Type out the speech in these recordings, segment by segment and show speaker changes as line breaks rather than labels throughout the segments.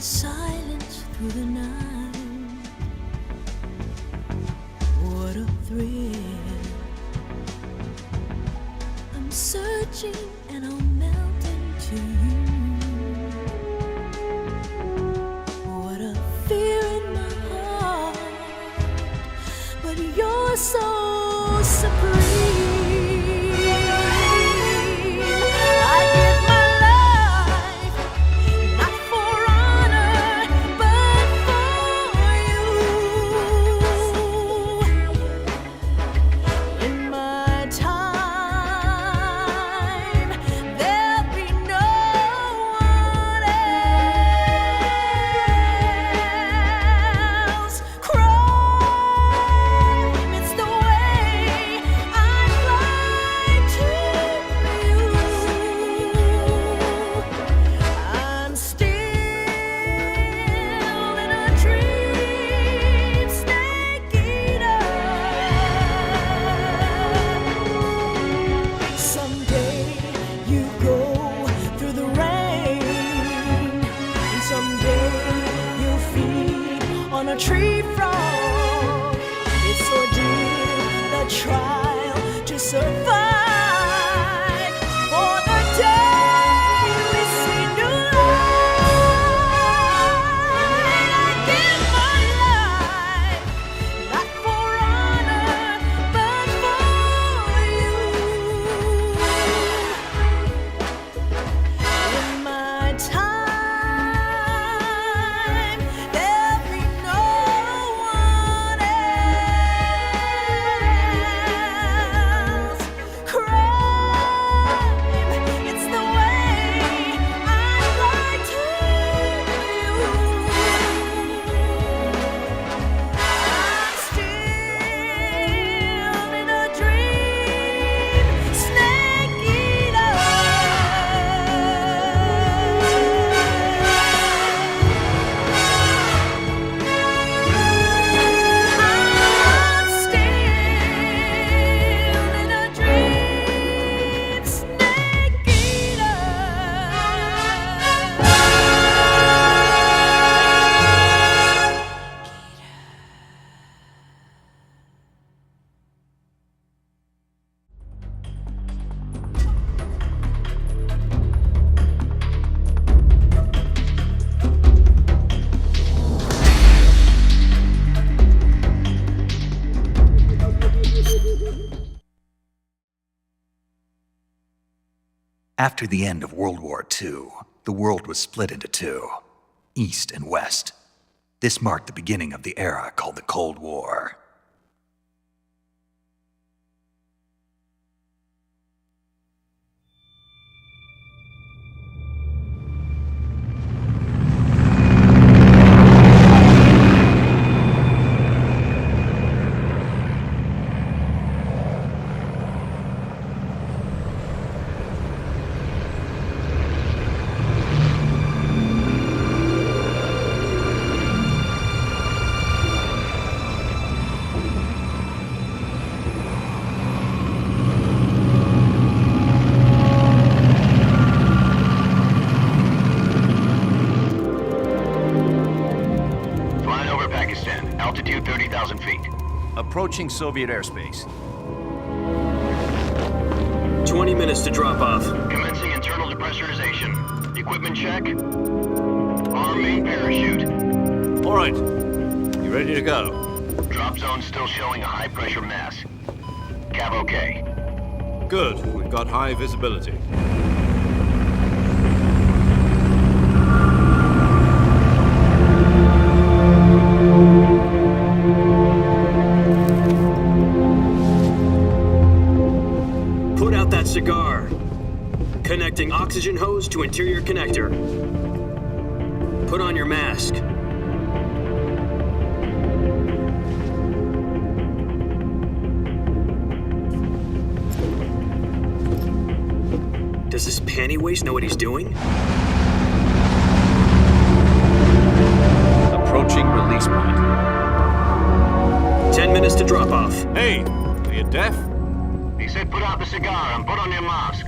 silence through the night. What a thrill. I'm searching and I'll melt into you. What a fear in my heart, but you're so supreme. A tree frog, it's ordeal, the trial to survive. For the day we see new light, I give my life, not for honor, but for you. In my time,
After the end of World War II, the world was split into two, East and West. This marked the beginning of the era called the Cold War.
Altitude 30,000 feet.
Approaching Soviet airspace.
20 minutes to drop off.
Commencing internal depressurization. Equipment check. Arm main parachute.
All right. You ready to go?
Drop zone still showing a high pressure mass. Cav okay.
Good. We've got high visibility.
Cigar. Connecting oxygen hose to interior connector. Put on your mask. Does this panty waste know what he's doing?
Approaching release point.
10 minutes to drop off.
Hey, are you deaf?
He said put out the cigar and put on your mask.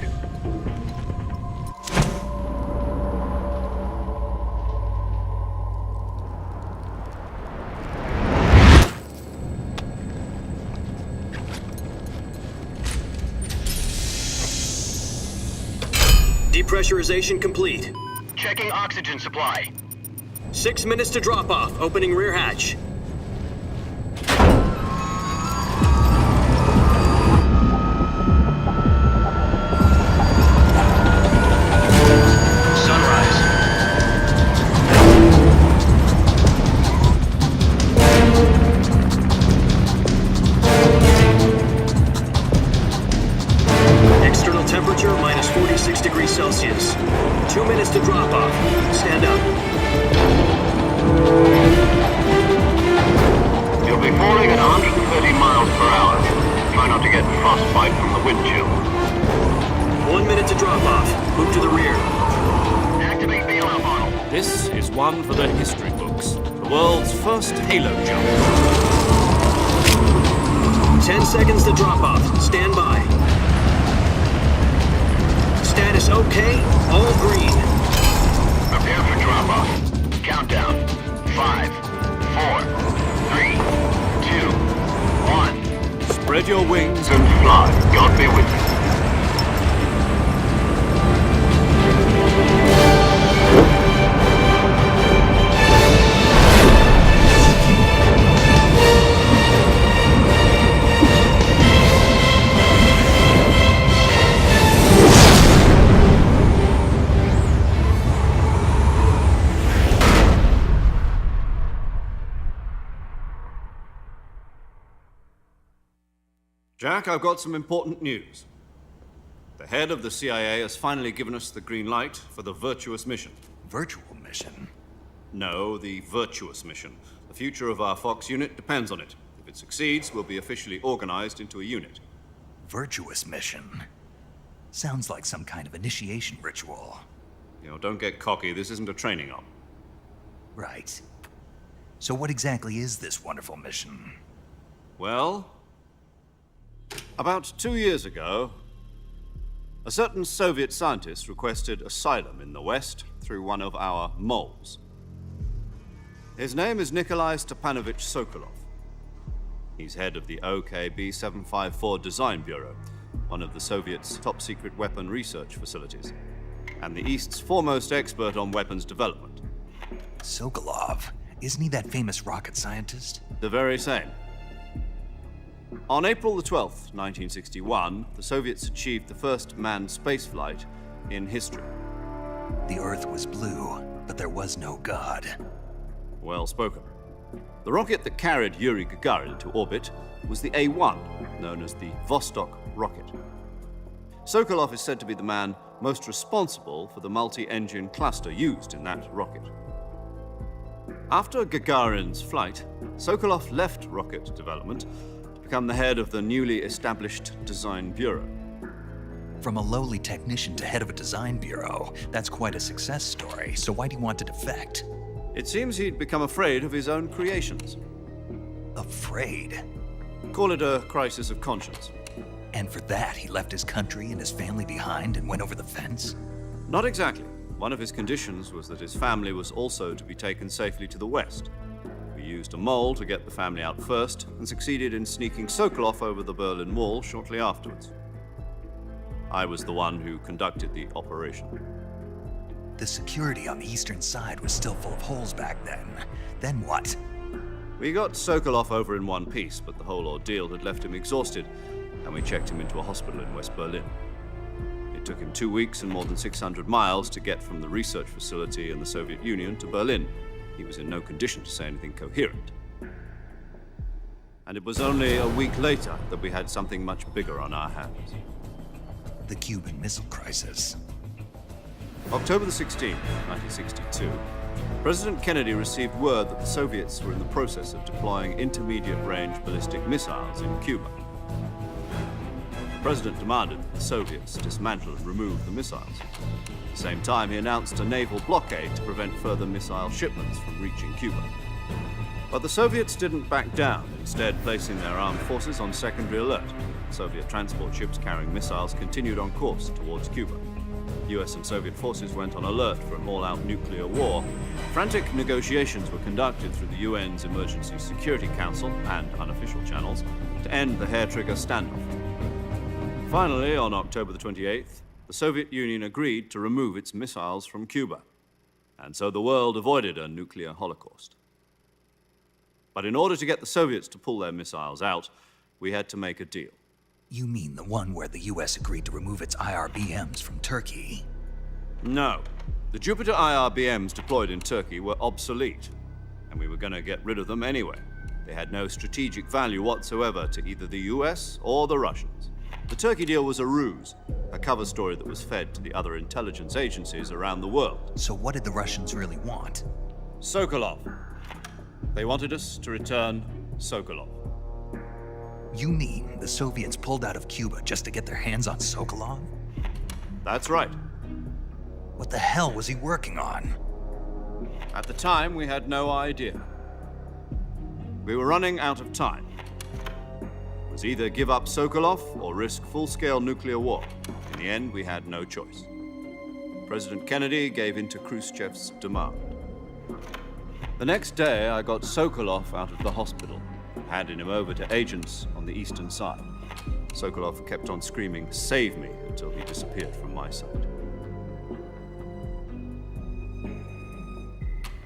Depressurization complete.
Checking oxygen supply.
6 minutes to drop off. Opening rear hatch.
Sunrise.
External temperature minus 46 degrees Celsius. 2 minutes to drop off. Stand up.
You'll be falling at 130 miles per hour. Try not to get frostbite from the wind chill.
1 minute to drop off. Move to the rear.
Activate bailout model.
This is one for the history books. The world's first halo jump.
10 seconds to drop off. Stand by. Status okay. All green.
Prepare for drop-off. Countdown. 5, 4, 3, 2, 1.
Spread your wings
And fly. God be with you.
Jack, I've got some important news. The head of the CIA has finally given us the green light for the virtuous mission.
Virtual mission?
No, the virtuous mission. The future of our Fox unit depends on it. If it succeeds, we'll be officially organized into a unit.
Virtuous mission? Sounds like some kind of initiation ritual.
You know, don't get cocky. This isn't a training op.
Right. So what exactly is this wonderful mission?
Well, about 2 years ago, a certain Soviet scientist requested asylum in the West through one of our moles. His name is Nikolai Stepanovich Sokolov. He's head of the OKB 754 Design Bureau, one of the Soviets' top-secret weapon research facilities, and the East's foremost expert on weapons development.
Sokolov? Isn't he that famous rocket scientist?
The very same. On April the 12th, 1961, the Soviets achieved the first manned spaceflight in history.
The Earth was blue, but there was no God.
Well spoken. The rocket that carried Yuri Gagarin into orbit was the A-1, known as the Vostok rocket. Sokolov is said to be the man most responsible for the multi-engine cluster used in that rocket. After Gagarin's flight, Sokolov left rocket development to become the head of the newly established Design Bureau.
From a lowly technician to head of a design bureau, that's quite a success story, so why do you want to defect?
It seems he'd become afraid of his own creations.
Afraid?
Call it a crisis of conscience.
And for that, he left his country and his family behind and went over the fence?
Not exactly. One of his conditions was that his family was also to be taken safely to the West. We used a mole to get the family out first and succeeded in sneaking Sokolov over the Berlin Wall shortly afterwards. I was the one who conducted the operation.
The security on the eastern side was still full of holes back then. Then what?
We got Sokolov over in one piece, but the whole ordeal had left him exhausted, and we checked him into a hospital in West Berlin. It took him 2 weeks and more than 600 miles to get from the research facility in the Soviet Union to Berlin. He was in no condition to say anything coherent. And it was only a week later that we had something much bigger on our hands.
The Cuban Missile Crisis.
October the 16th, 1962, President Kennedy received word that the Soviets were in the process of deploying intermediate-range ballistic missiles in Cuba. The President demanded that the Soviets dismantle and remove the missiles. At the same time, he announced a naval blockade to prevent further missile shipments from reaching Cuba. But the Soviets didn't back down, instead placing their armed forces on secondary alert. Soviet transport ships carrying missiles continued on course towards Cuba. US and Soviet forces went on alert for an all-out nuclear war. Frantic negotiations were conducted through the UN's Emergency Security Council and unofficial channels to end the hair-trigger standoff. Finally, on October the 28th, the Soviet Union agreed to remove its missiles from Cuba, and so the world avoided a nuclear holocaust. But in order to get the Soviets to pull their missiles out, we had to make a deal.
You mean the one where the US agreed to remove its IRBMs from Turkey?
No. The Jupiter IRBMs deployed in Turkey were obsolete, and we were going to get rid of them anyway. They had no strategic value whatsoever to either the US or the Russians. The Turkey deal was a ruse, a cover story that was fed to the other intelligence agencies around the world.
So what did the Russians really want?
Sokolov. They wanted us to return Sokolov.
You mean the Soviets pulled out of Cuba just to get their hands on Sokolov?
That's right.
What the hell was he working on?
At the time, we had no idea. We were running out of time. It was either give up Sokolov or risk full-scale nuclear war. In the end, we had no choice. President Kennedy gave in to Khrushchev's demand. The next day, I got Sokolov out of the hospital, handing him over to agents on the eastern side. Sokolov kept on screaming, "Save me," until he disappeared from my sight.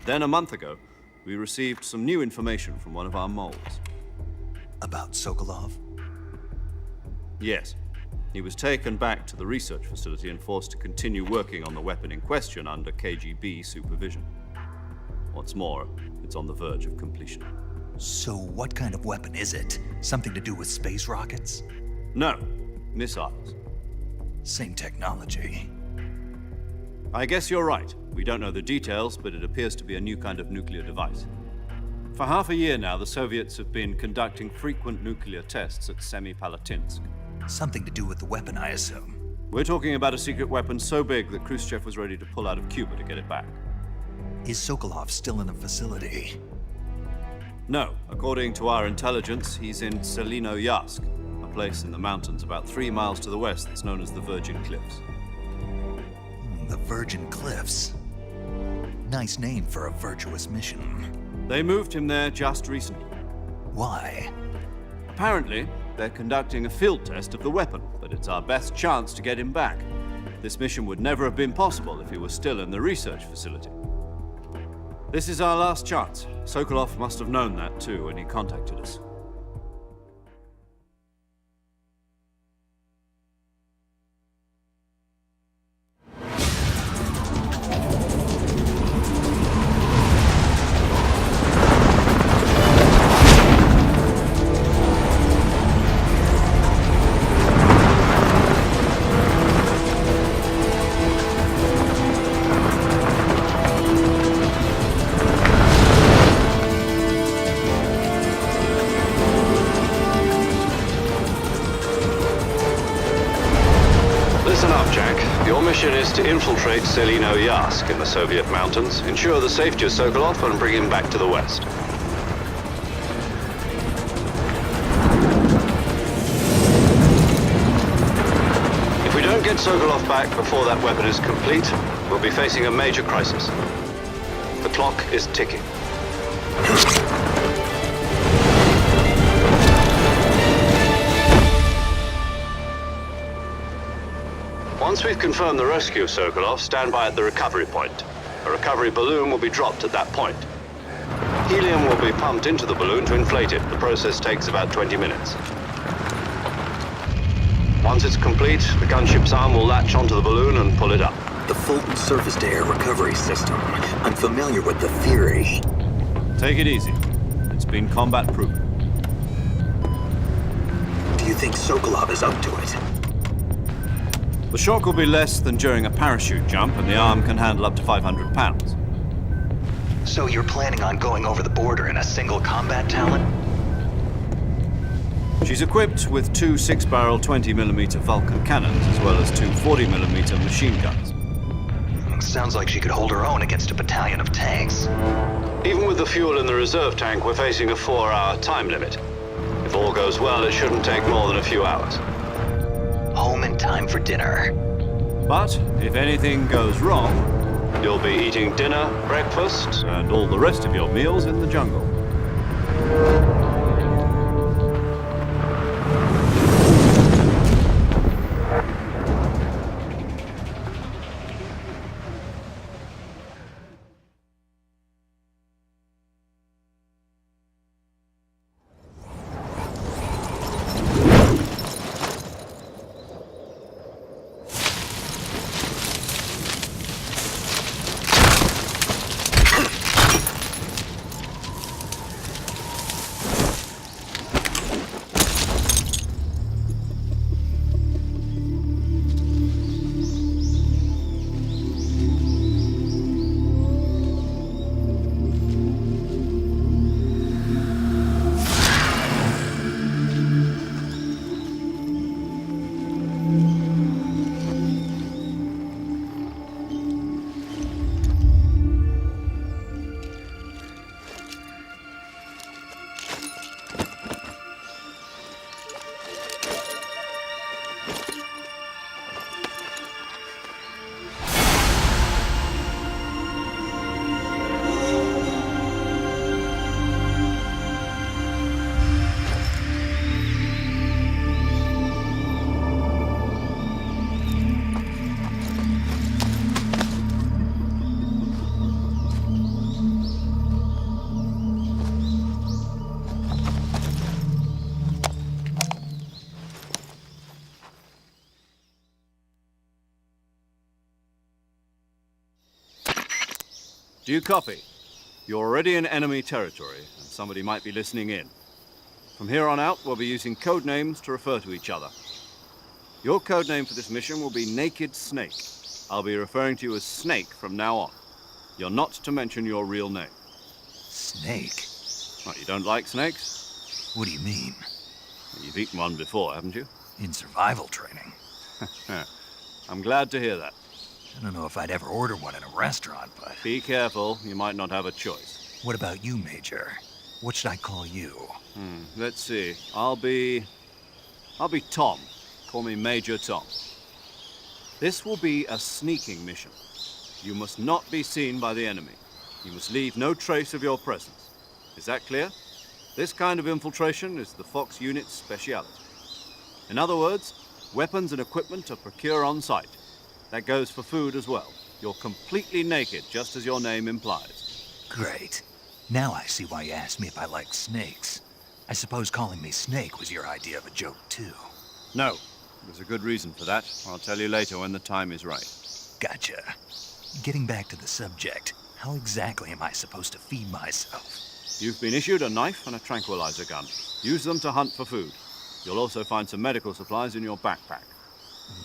Then, a month ago, we received some new information from one of our moles.
About Sokolov?
Yes. He was taken back to the research facility and forced to continue working on the weapon in question under KGB supervision. What's more, it's on the verge of completion.
So what kind of weapon is it? Something to do with space rockets?
No, missiles.
Same technology.
I guess you're right. We don't know the details, but it appears to be a new kind of nuclear device. For half a year now, the Soviets have been conducting frequent nuclear tests at Semipalatinsk.
Something to do with the weapon, I assume.
We're talking about a secret weapon so big that Khrushchev was ready to pull out of Cuba to get it back.
Is Sokolov still in the facility?
No. According to our intelligence, he's in Selino-Yarsk, a place in the mountains about 3 miles to the west that's known as the Virgin Cliffs.
The Virgin Cliffs. Nice name for a virtuous mission.
They moved him there just recently.
Why?
Apparently, they're conducting a field test of the weapon, but it's our best chance to get him back. This mission would never have been possible if he was still in the research facility. This is our last chance. Sokolov must have known that too when he contacted us. Your mission is to infiltrate Selino-Yarsk in the Soviet mountains, ensure the safety of Sokolov, and bring him back to the West. If we don't get Sokolov back before that weapon is complete, we'll be facing a major crisis. The clock is ticking. Once we've confirmed the rescue of Sokolov, stand by at the recovery point. A recovery balloon will be dropped at that point. Helium will be pumped into the balloon to inflate it. The process takes about 20 minutes. Once it's complete, the gunship's arm will latch onto the balloon and pull it up.
The Fulton surface-to-air recovery system. I'm familiar with the theory.
Take it easy. It's been combat-proven.
Do you think Sokolov is up to it?
The shock will be less than during a parachute jump, and the arm can handle up to 500 pounds.
So you're planning on going over the border in a single combat talent?
She's equipped with 2 6-barrel 20mm Vulcan cannons, as well as 2 40mm machine guns.
Sounds like she could hold her own against a battalion of tanks.
Even with the fuel in the reserve tank, we're facing a 4-hour time limit. If all goes well, it shouldn't take more than a few hours.
Home in time for dinner.
But if anything goes wrong, you'll be eating dinner, breakfast, and all the rest of your meals in the jungle. Do you copy? You're already in enemy territory, and somebody might be listening in. From here on out, we'll be using code names to refer to each other. Your code name for this mission will be Naked Snake. I'll be referring to you as Snake from now on. You're not to mention your real name.
Snake?
What, you don't like snakes?
What do you mean?
You've eaten one before, haven't you?
In survival training.
I'm glad to hear that.
I don't know if I'd ever order one in a restaurant, but...
Be careful, you might not have a choice.
What about you, Major? What should I call you?
Let's see. I'll be Tom. Call me Major Tom. This will be a sneaking mission. You must not be seen by the enemy. You must leave no trace of your presence. Is that clear? This kind of infiltration is the Fox unit's speciality. In other words, weapons and equipment are procured on site. That goes for food as well. You're completely naked, just as your name implies.
Great. Now I see why you asked me if I like snakes. I suppose calling me Snake was your idea of a joke, too.
No. There's a good reason for that. I'll tell you later when the time is right.
Gotcha. Getting back to the subject, how exactly am I supposed to feed myself?
You've been issued a knife and a tranquilizer gun. Use them to hunt for food. You'll also find some medical supplies in your backpack.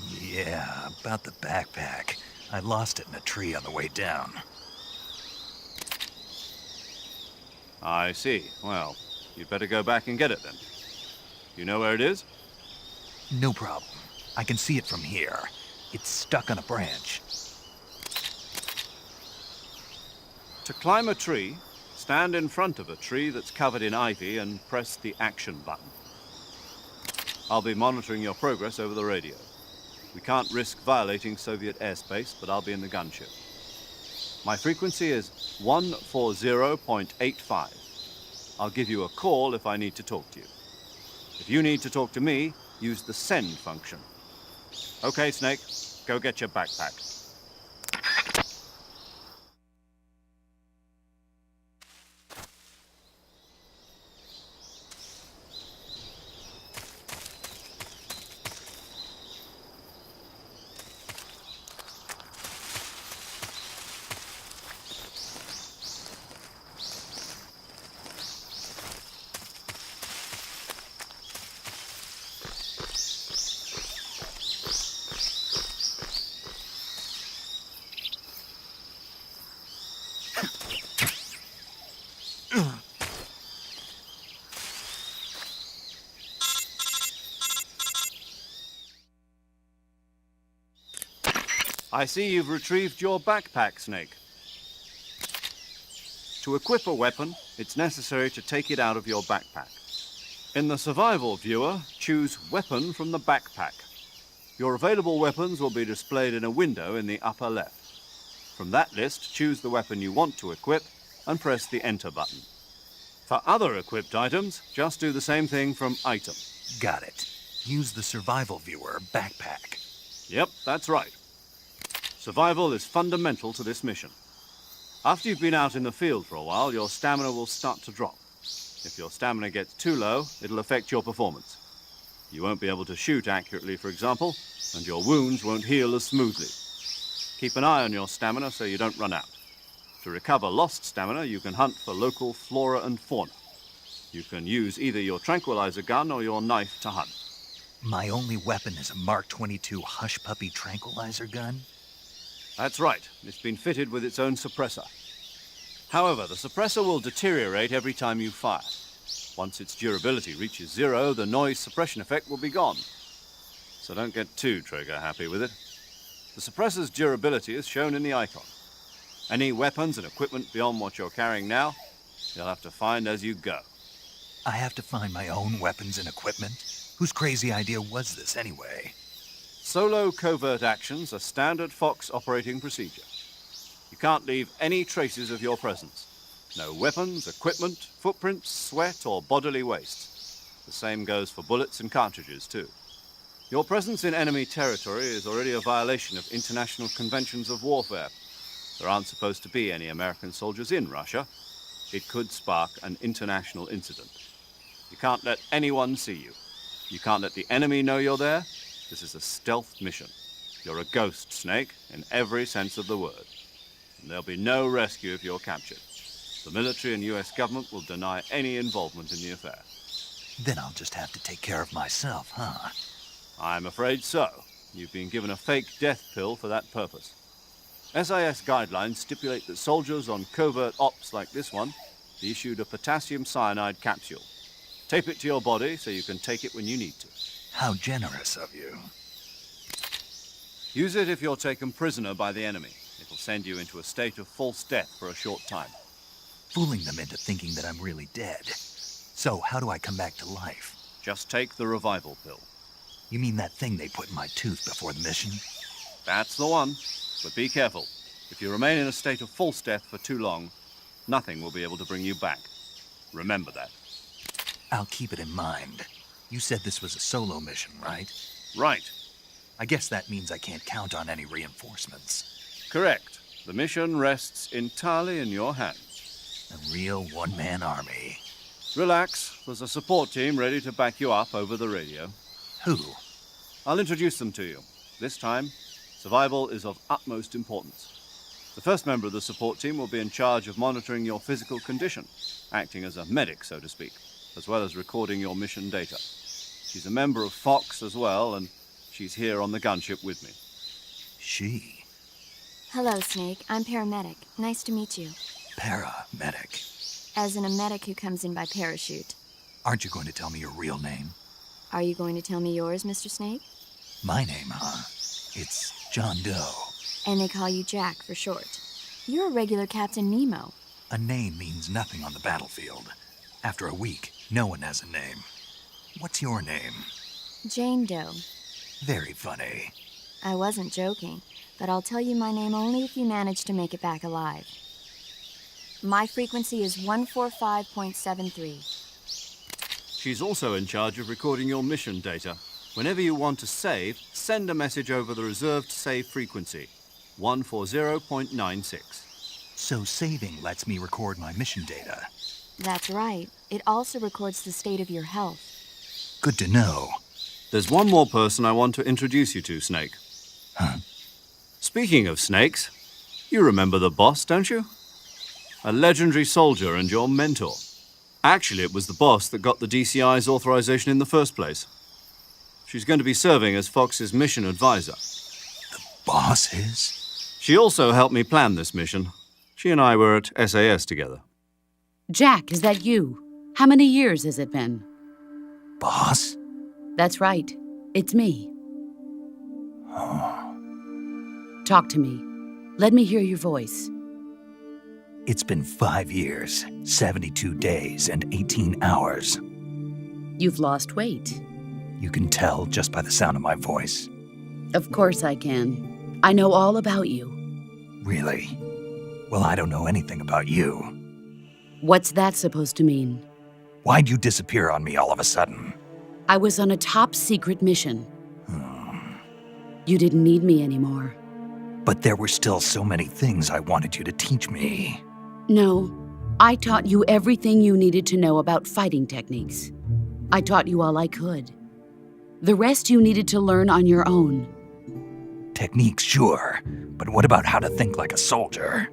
Yeah, about the backpack. I lost it in a tree on the way down.
I see. Well, you'd better go back and get it then. You know where it is?
No problem. I can see it from here. It's stuck on a branch.
To climb a tree, stand in front of a tree that's covered in ivy and press the action button. I'll be monitoring your progress over the radio. We can't risk violating Soviet airspace, but I'll be in the gunship. My frequency is 140.85. I'll give you a call if I need to talk to you. If you need to talk to me, use the send function. Okay, Snake, go get your backpack. I see you've retrieved your backpack, Snake. To equip a weapon, it's necessary to take it out of your backpack. In the survival viewer, choose Weapon from the backpack. Your available weapons will be displayed in a window in the upper left. From that list, choose the weapon you want to equip and press the Enter button. For other equipped items, just do the same thing from Item.
Got it. Use the survival viewer backpack.
Yep, that's right. Survival is fundamental to this mission. After you've been out in the field for a while, your stamina will start to drop. If your stamina gets too low, it'll affect your performance. You won't be able to shoot accurately, for example, and your wounds won't heal as smoothly. Keep an eye on your stamina so you don't run out. To recover lost stamina, you can hunt for local flora and fauna. You can use either your tranquilizer gun or your knife to hunt.
My only weapon is a Mark 22 Hush Puppy tranquilizer gun?
That's right. It's been fitted with its own suppressor. However, the suppressor will deteriorate every time you fire. Once its durability reaches 0, the noise suppression effect will be gone. So don't get too trigger-happy with it. The suppressor's durability is shown in the icon. Any weapons and equipment beyond what you're carrying now, you'll have to find as you go.
I have to find my own weapons and equipment? Whose crazy idea was this, anyway?
Solo covert actions are standard Fox operating procedure. You can't leave any traces of your presence. No weapons, equipment, footprints, sweat, or bodily waste. The same goes for bullets and cartridges, too. Your presence in enemy territory is already a violation of international conventions of warfare. There aren't supposed to be any American soldiers in Russia. It could spark an international incident. You can't let anyone see you. You can't let the enemy know you're there. This is a stealth mission. You're a ghost, Snake, in every sense of the word. and there'll be no rescue if you're captured. The military and US government will deny any involvement in the affair.
Then I'll just have to take care of myself, huh?
I'm afraid so. You've been given a fake death pill for that purpose. SIS guidelines stipulate that soldiers on covert ops like this one be issued a potassium cyanide capsule. Tape it to your body so you can take it when you need to.
How generous of you.
Use it if you're taken prisoner by the enemy. It'll send you into a state of false death for a short time.
Fooling them into thinking that I'm really dead. So, how do I come back to life?
Just take the revival pill.
You mean that thing they put in my tooth before the mission?
That's the one. But be careful. If you remain in a state of false death for too long, nothing will be able to bring you back. Remember that.
I'll keep it in mind. You said this was a solo mission, right?
Right.
I guess that means I can't count on any reinforcements.
Correct. The mission rests entirely in your hands.
A real one-man army.
Relax. There's a support team ready to back you up over the radio.
Who?
I'll introduce them to you. This time, survival is of utmost importance. The first member of the support team will be in charge of monitoring your physical condition, acting as a medic, so to speak, as well as recording your mission data. She's a member of Fox as well, and she's here on the gunship with me.
She?
Hello, Snake. I'm paramedic. Nice to meet you.
Paramedic.
As in a medic who comes in by parachute.
Aren't you going to tell me your real name?
Are you going to tell me yours, Mr. Snake?
My name, huh? It's John Doe.
And they call you Jack for short. You're a regular Captain Nemo.
A name means nothing on the battlefield. After a week, no one has a name. What's your name?
Jane Doe.
Very funny.
I wasn't joking, but I'll tell you my name only if you manage to make it back alive. My frequency is 145.73.
She's also in charge of recording your mission data. Whenever you want to save, send a message over the reserved save frequency, 140.96.
So saving lets me record my mission data.
That's right. It also records the state of your health.
Good to know.
There's one more person I want to introduce you to, Snake.
Huh?
Speaking of snakes, you remember the boss, don't you? A legendary soldier and your mentor. Actually, it was the boss that got the DCI's authorization in the first place. She's going to be serving as Fox's mission advisor.
The boss is?
She also helped me plan this mission. She and I were at SAS together.
Jack, is that you? How many years has it been?
Boss?
That's right. It's me.
Oh.
Talk to me. Let me hear your voice.
It's been 5 years, 72 days, and 18 hours.
You've lost weight.
You can tell just by the sound of my voice.
Of course I can. I know all about you.
Really? Well, I don't know anything about you.
What's that supposed to mean?
Why'd you disappear on me all of a sudden?
I was on a top-secret mission. You didn't need me anymore.
But there were still so many things I wanted you to teach me.
No, I taught you everything you needed to know about fighting techniques. I taught you all I could. The rest you needed to learn on your own.
Techniques, sure. But what about how to think like a soldier?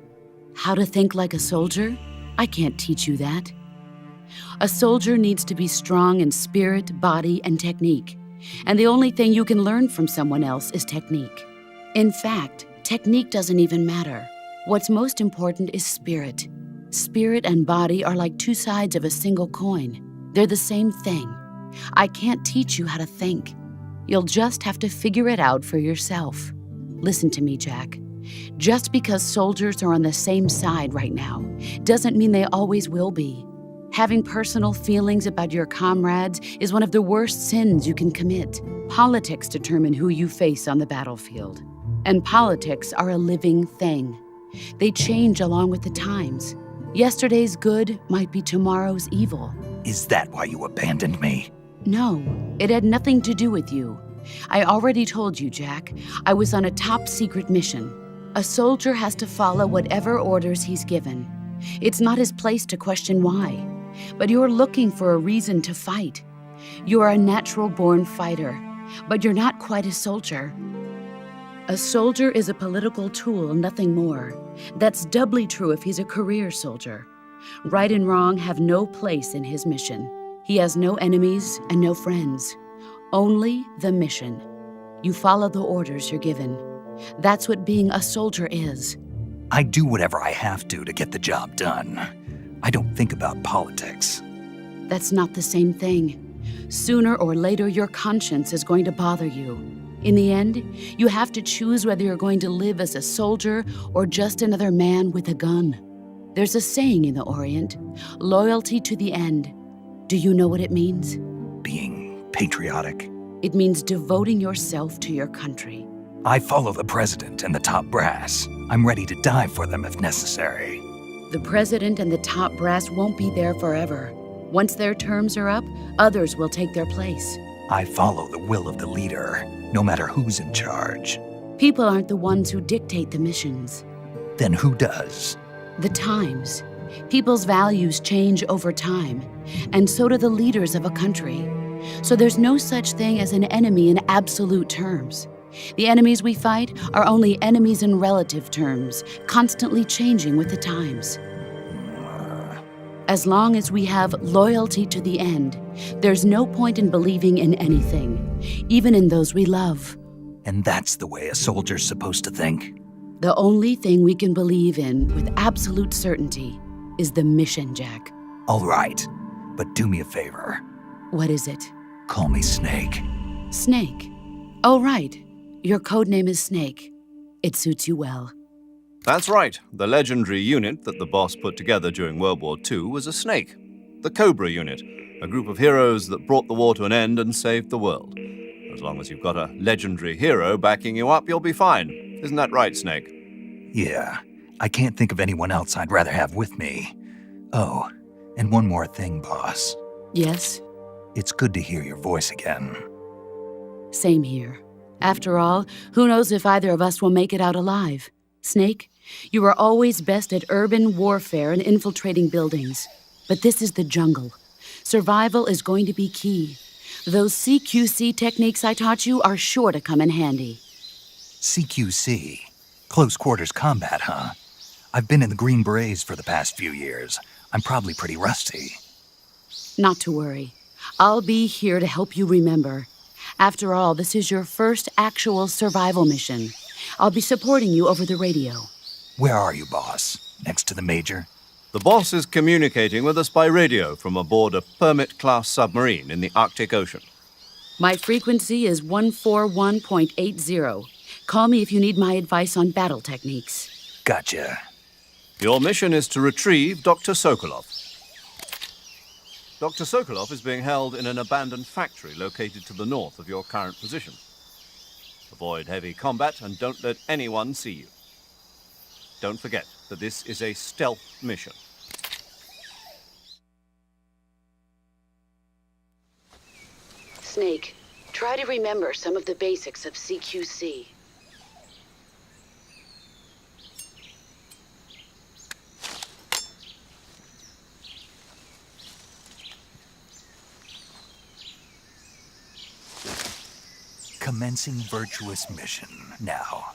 How to think like a soldier? I can't teach you that. A soldier needs to be strong in spirit, body, and technique. And the only thing you can learn from someone else is technique. In fact, technique doesn't even matter. What's most important is spirit. Spirit and body are like two sides of a single coin. They're the same thing. I can't teach you how to think. You'll just have to figure it out for yourself. Listen to me, Jack. Just because soldiers are on the same side right now doesn't mean they always will be. Having personal feelings about your comrades is one of the worst sins you can commit. Politics determine who you face on the battlefield. And politics are a living thing. They change along with the times. Yesterday's good might be tomorrow's evil.
Is that why you abandoned me?
No, it had nothing to do with you. I already told you, Jack. I was on a top-secret mission. A soldier has to follow whatever orders he's given. It's not his place to question why. But you're looking for a reason to fight. You are a natural-born fighter, but you're not quite a soldier. A soldier is a political tool, nothing more. That's doubly true if he's a career soldier. Right and wrong have no place in his mission. He has no enemies and no friends. Only the mission. You follow the orders you're given. That's what being a soldier is.
I do whatever I have to get the job done. I don't think about politics.
That's not the same thing. Sooner or later, your conscience is going to bother you. In the end, you have to choose whether you're going to live as a soldier or just another man with a gun. There's a saying in the Orient, loyalty to the end. Do you know what it means?
Being patriotic.
It means devoting yourself to your country.
I follow the president and the top brass. I'm ready to die for them if necessary.
The president and the top brass won't be there forever. Once their terms are up, others will take their place.
I follow the will of the leader, no matter who's in charge.
People aren't the ones who dictate the missions.
Then who does?
The times. People's values change over time, and so do the leaders of a country. So there's no such thing as an enemy in absolute terms. The enemies we fight are only enemies in relative terms, constantly changing with the times. As long as we have loyalty to the end, there's no point in believing in anything, even in those we love.
And that's the way a soldier's supposed to think?
The only thing we can believe in with absolute certainty is the mission, Jack.
All right, but do me a favor.
What is it?
Call me Snake.
Snake. Oh, right. Your code name is Snake. It suits you well.
That's right. The legendary unit that the boss put together during World War II was a snake. The Cobra unit, a group of heroes that brought the war to an end and saved the world. As long as you've got a legendary hero backing you up, you'll be fine. Isn't that right, Snake?
Yeah, I can't think of anyone else I'd rather have with me. Oh, and one more thing, boss.
Yes?
It's good to hear your voice again.
Same here. After all, who knows if either of us will make it out alive? Snake, you are always best at urban warfare and infiltrating buildings. But this is the jungle. Survival is going to be key. Those CQC techniques I taught you are sure to come in handy.
CQC? Close quarters combat, huh? I've been in the Green Berets for the past few years. I'm probably pretty rusty.
Not to worry. I'll be here to help you remember. After all, this is your first actual survival mission. I'll be supporting you over the radio.
Where are you, boss? Next to the Major?
The boss is communicating with us by radio from aboard a Permit-class submarine in the Arctic Ocean.
My frequency is 141.80. Call me if you need my advice on battle techniques.
Gotcha.
Your mission is to retrieve Dr. Sokolov. Dr. Sokolov is being held in an abandoned factory located to the north of your current position. Avoid heavy combat and don't let anyone see you. Don't forget that this is a stealth mission.
Snake, try to remember some of the basics of CQC.
Commencing virtuous mission now.